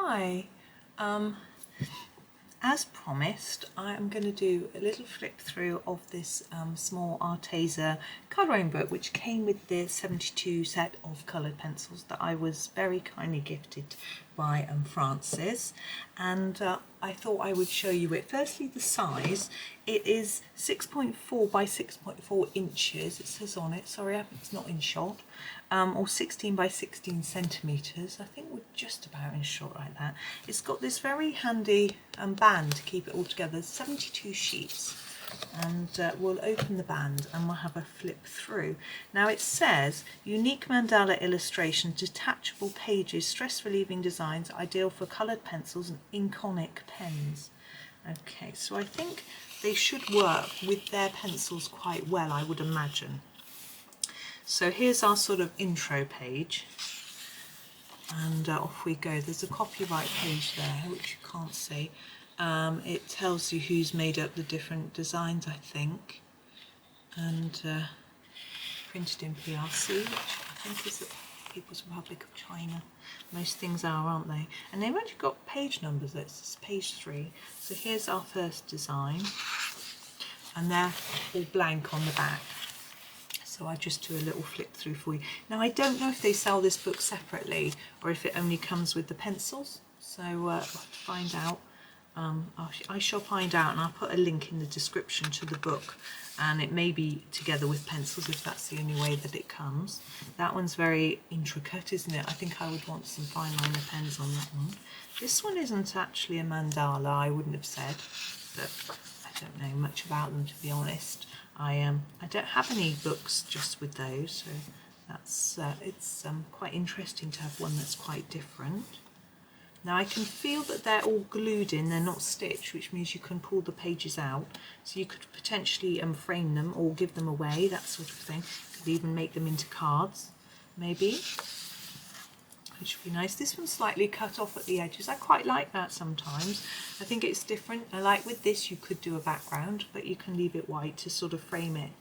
Hi, as promised, I am going to do a little flip through of this small Arteza colouring book, which came with the 72 set of coloured pencils that I was very kindly gifted by Francis, and I thought I would show you it. Firstly, the size. It is 6.4 by 6.4 inches, it says on it, sorry it's not in shot, or 16 by 16 centimetres. I think we're just about in shot like that. It's got this very handy band to keep it all together. There's 72 sheets, and we'll open the band and we'll have a flip through. Now it says unique mandala illustrations, detachable pages, stress relieving designs, ideal for coloured pencils and Inconic pens. Okay, so I think they should work with their pencils quite well, I would imagine. So here's our sort of intro page, and off we go. There's a copyright page there which you can't see. It tells you who's made up the different designs, I think, and printed in PRC, which I think is the People's Republic of China. Most things are, aren't they? And they've actually got page numbers. It's page 3. So here's our first design, and they're all blank on the back. So I just do a little flip through for you. Now I don't know if they sell this book separately or if it only comes with the pencils. So we'll have to find out. I shall find out, and I'll put a link in the description to the book, and it may be together with pencils if that's the only way that it comes. That one's very intricate, isn't it? I think I would want some fine liner pens on that one. This one isn't actually a mandala, I wouldn't have said, but I don't know much about them, to be honest. I don't have any books just with those, so that's it's quite interesting to have one that's quite different. Now I can feel that they're all glued in, they're not stitched, which means you can pull the pages out. So you could potentially frame them or give them away, that sort of thing. Could even make them into cards, maybe, which would be nice. This one's slightly cut off at the edges. I quite like that sometimes. I think it's different. I like with this you could do a background, but you can leave it white to sort of frame it.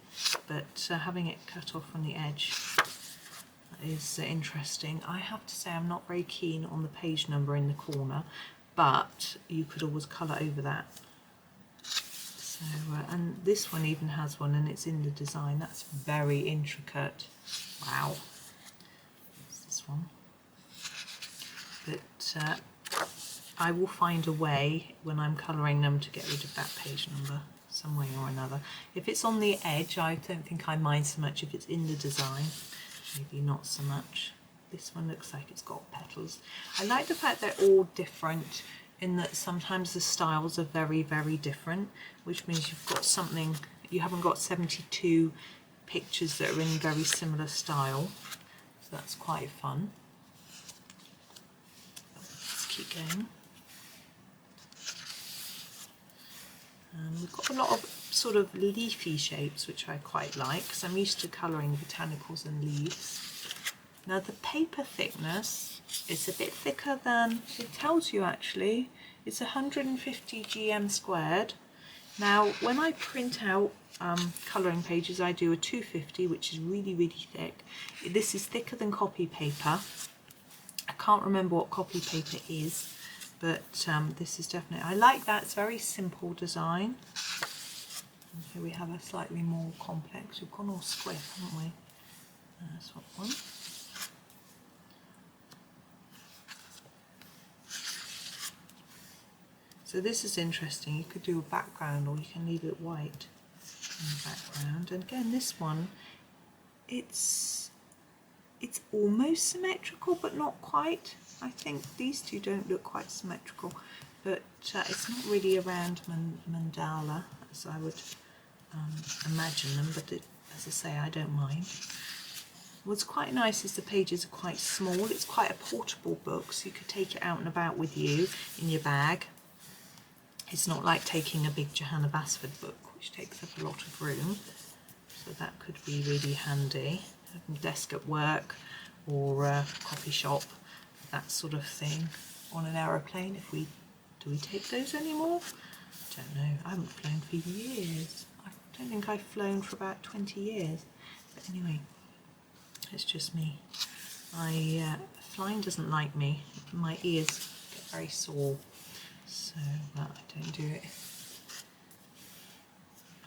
But having it cut off on the edge is interesting. I have to say I'm not very keen on the page number in the corner, but you could always colour over that. So and this one even has one, and it's in the design. That's very intricate. Wow. What's this one? But I will find a way when I'm colouring them to get rid of that page number some way or another. If it's on the edge, I don't think I mind so much. If it's in the design, maybe not so much. This one looks like it's got petals. I like the fact they're all different in that sometimes the styles are very, very different, which means you've got something, you haven't got 72 pictures that are in very similar style. So that's quite fun. Let's keep going. We've got a lot of sort of leafy shapes, which I quite like, because I'm used to colouring botanicals and leaves. Now the paper thickness is a bit thicker than it tells you actually. It's 150 GM squared. Now when I print out colouring pages, I do a 250, which is really, really thick. This is thicker than copy paper. I can't remember what copy paper is, but this is definitely, I like that. It's very simple design. And here we have a slightly more complex. We've gone all square, haven't we? That's one. So this is interesting. You could do a background, or you can leave it white in the background. And again, this one, it's almost symmetrical, but not quite. I think these two don't look quite symmetrical, but it's not really a round mandala as I would imagine them, but as I say, I don't mind. What's quite nice is the pages are quite small. It's quite a portable book, so you could take it out and about with you in your bag. It's not like taking a big Johanna Basford book, which takes up a lot of room, so that could be really handy. Desk at work or a coffee shop, that sort of thing. On an aeroplane, do we take those anymore? I don't know. I haven't flown for years. I don't think I've flown for about 20 years. But anyway, it's just me. Flying doesn't like me. My ears get very sore, so I don't do it.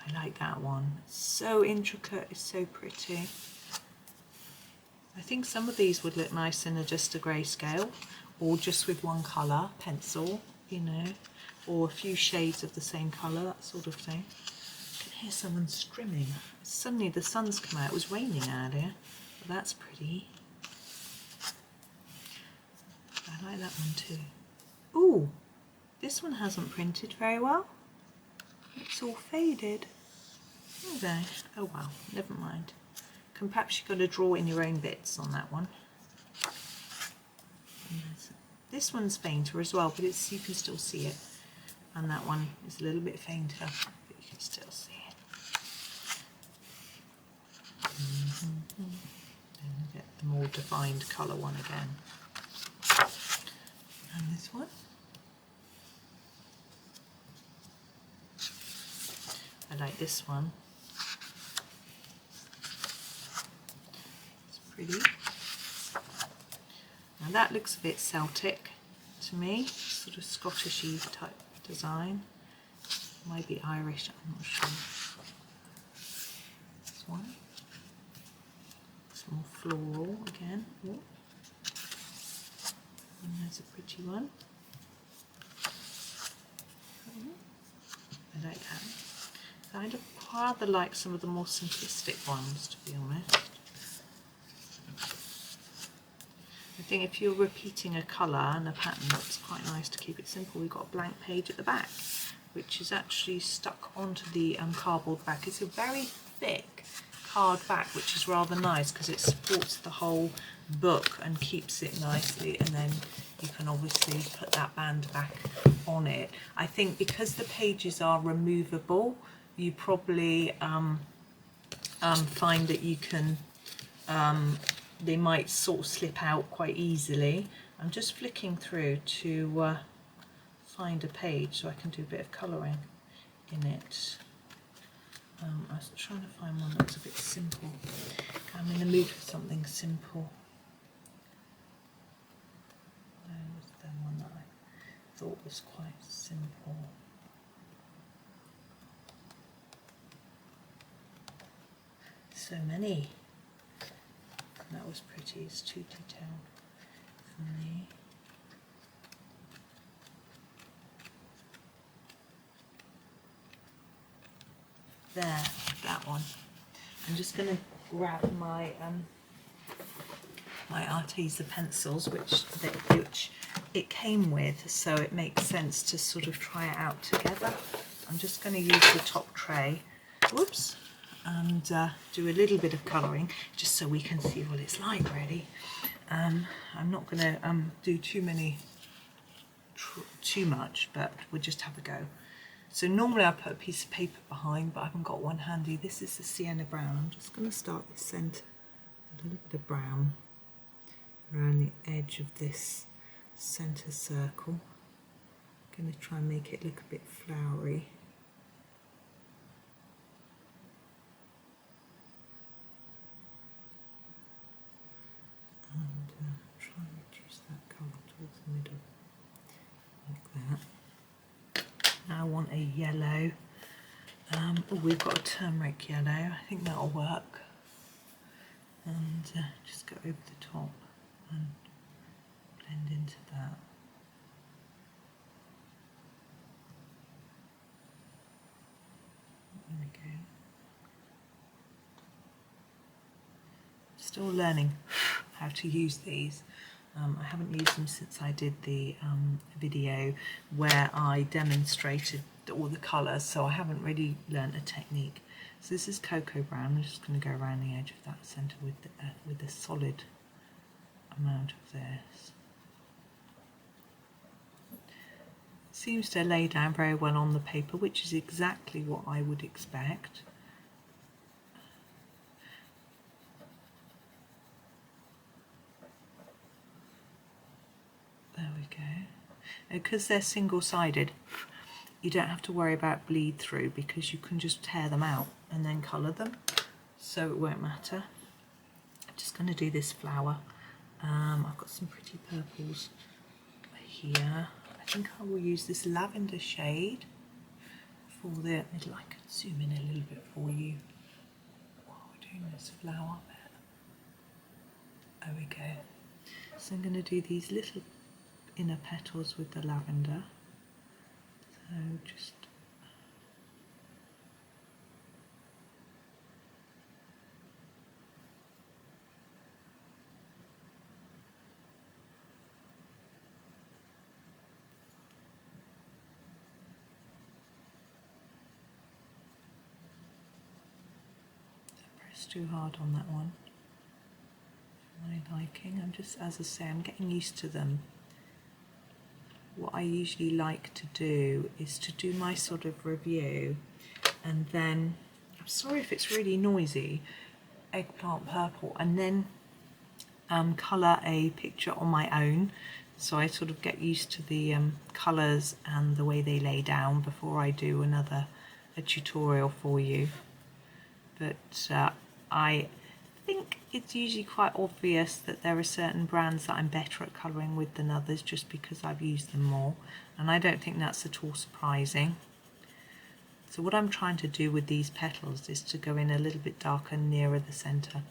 I like that one. It's so intricate, it's so pretty. I think some of these would look nice in just a grayscale, or just with one colour pencil, you know, or a few shades of the same colour, that sort of thing. I can hear someone strimming. Suddenly the sun's come out. It was raining earlier, but that's pretty. I like that one too. Ooh, this one hasn't printed very well. It's all faded. Okay. Oh well, never mind. Perhaps you've got to draw in your own bits on that one. This one's fainter as well, but you can still see it. And that one is a little bit fainter, but you can still see it. And get the more defined colour one again. And this one. I like this one. It's pretty. Now that looks a bit Celtic to me, sort of Scottish-y type design. Might be Irish, I'm not sure. This one. It's more floral again. Ooh. And there's a pretty one. I like that. I'd rather like some of the more simplistic ones, to be honest. I think if you're repeating a colour and a pattern, it's quite nice to keep it simple. We've got a blank page at the back, which is actually stuck onto the cardboard back. It's a very thick card back, which is rather nice because it supports the whole book and keeps it nicely, and then you can obviously put that band back on it. I think because the pages are removable, you probably find that you can they might sort of slip out quite easily. I'm just flicking through to find a page so I can do a bit of colouring in it. I was trying to find one that's a bit simple. I'm in the mood for something simple. There was the one that I thought was quite simple. So many. That was pretty. It's too detailed for me. There, that one. I'm just going to grab my my Arteza pencils, which it came with, so it makes sense to sort of try it out together. I'm just going to use the top tray. Whoops. And do a little bit of colouring just so we can see what it's like, really. I'm not going to do too much, but we'll just have a go. So normally I put a piece of paper behind, but I haven't got one handy. This is the sienna brown. I'm just going to start this centre, a little bit of brown around the edge of this centre circle. I'm going to try and make it look a bit flowery. And try and reduce that colour towards the middle, like that. Now I want a yellow. Oh, we've got a turmeric yellow. I think that'll work. And just go over the top and blend into that. There we go. Still learning how to use these. I haven't used them since I did the video where I demonstrated all the colours, so I haven't really learnt a technique. So this is cocoa brown. I'm just going to go around the edge of that centre with a solid amount of this. It seems to lay down very well on the paper, which is exactly what I would expect. There we go. Because they're single-sided, you don't have to worry about bleed through because you can just tear them out and then colour them, so it won't matter. I'm just going to do this flower. I've got some pretty purples here. I think I will use this lavender shade for the, I can zoom in a little bit for you while we're doing this flower bit. There we go. So I'm going to do these little inner petals with the lavender. So just too hard on that one for my liking. I'm just, as I say, I'm getting used to them. What I usually like to do is to do my sort of review, and then, I'm sorry if it's really noisy, eggplant purple, and then colour a picture on my own, so I sort of get used to the colours and the way they lay down before I do a tutorial for you. But I think it's usually quite obvious that there are certain brands that I'm better at colouring with than others, just because I've used them more, and I don't think that's at all surprising. So what I'm trying to do with these petals is to go in a little bit darker nearer the centre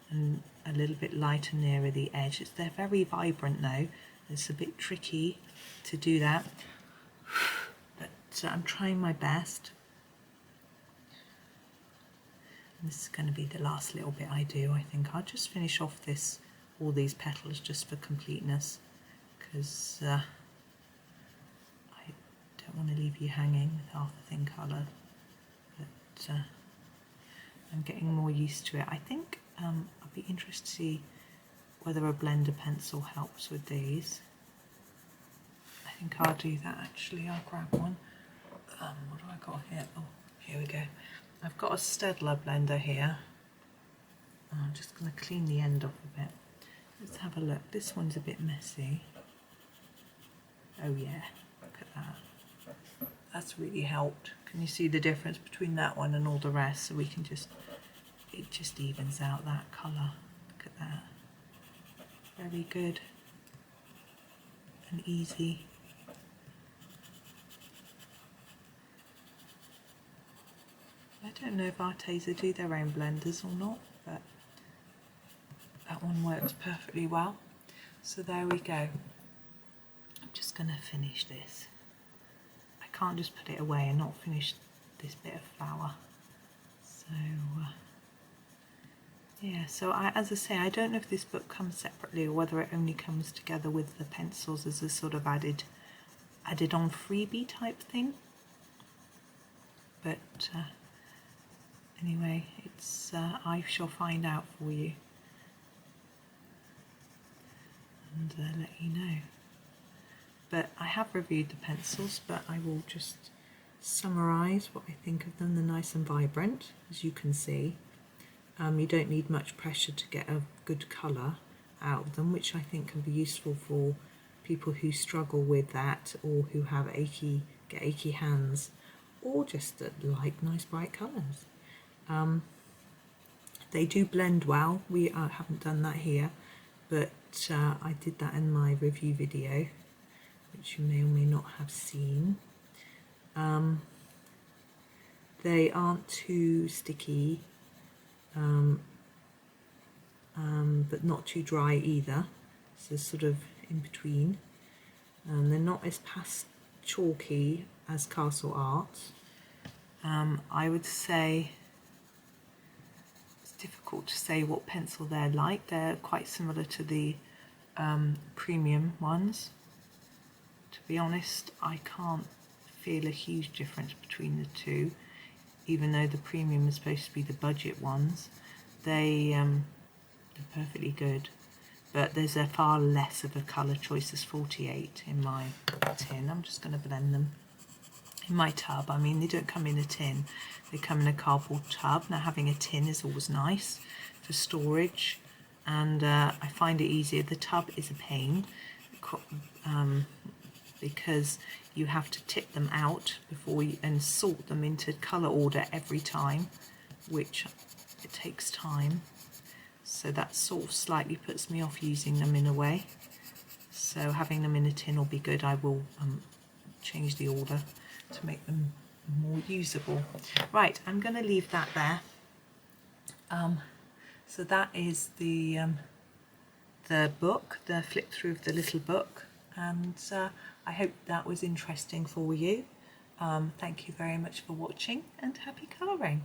and a little bit lighter nearer the edge. They're very vibrant though, it's a bit tricky to do that, but I'm trying my best. This is going to be the last little bit I do. I think I'll just finish off all these petals just for completeness, because I don't want to leave you hanging with half the thing coloured. But I'm getting more used to it. I think I'll be interested to see whether a blender pencil helps with these. I think I'll do that actually. I'll grab one. What do I got here? Oh, here we go. I've got a Staedtler blender here. I'm just going to clean the end off a bit. Let's have a look. This one's a bit messy. Oh yeah, look at that. That's really helped. Can you see the difference between that one and all the rest? So we can just, it just evens out that colour. Look at that. Very good and easy. I don't know if Arteza do their own blenders or not, but that one works perfectly well. So there we go. I'm just going to finish this. I can't just put it away and not finish this bit of flower. So yeah, so as I say, I don't know if this book comes separately or whether it only comes together with the pencils as a sort of added on freebie type thing. But anyway, it's I shall find out for you and let you know. But I have reviewed the pencils, but I will just summarise what I think of them. They're nice and vibrant, as you can see. You don't need much pressure to get a good colour out of them, which I think can be useful for people who struggle with that, or who have get achy hands, or just that like nice bright colours. They do blend well. We haven't done that here, but I did that in my review video, which you may or may not have seen. They aren't too sticky, but not too dry either, so sort of in between. They're not as chalky as Castle Art. I would say it's difficult to say what pencil they're like. They're quite similar to the premium ones. To be honest, I can't feel a huge difference between the two, even though the premium is supposed to be the budget ones. They're perfectly good, but there's a far less of a colour choice. There's 48 in my tin. I'm just going to blend them in my tub. I mean, they don't come in a tin, they come in a cardboard tub. Now, having a tin is always nice for storage, and I find it easier. The tub is a pain because you have to tip them out before and sort them into colour order every time, which it takes time. So that sort of slightly puts me off using them in a way. so having them in a tin will be good. I will change the order to make them more usable. Right, I'm going to leave that there. So that is the book, the flip through of the little book, and I hope that was interesting for you. Thank you very much for watching, and happy colouring.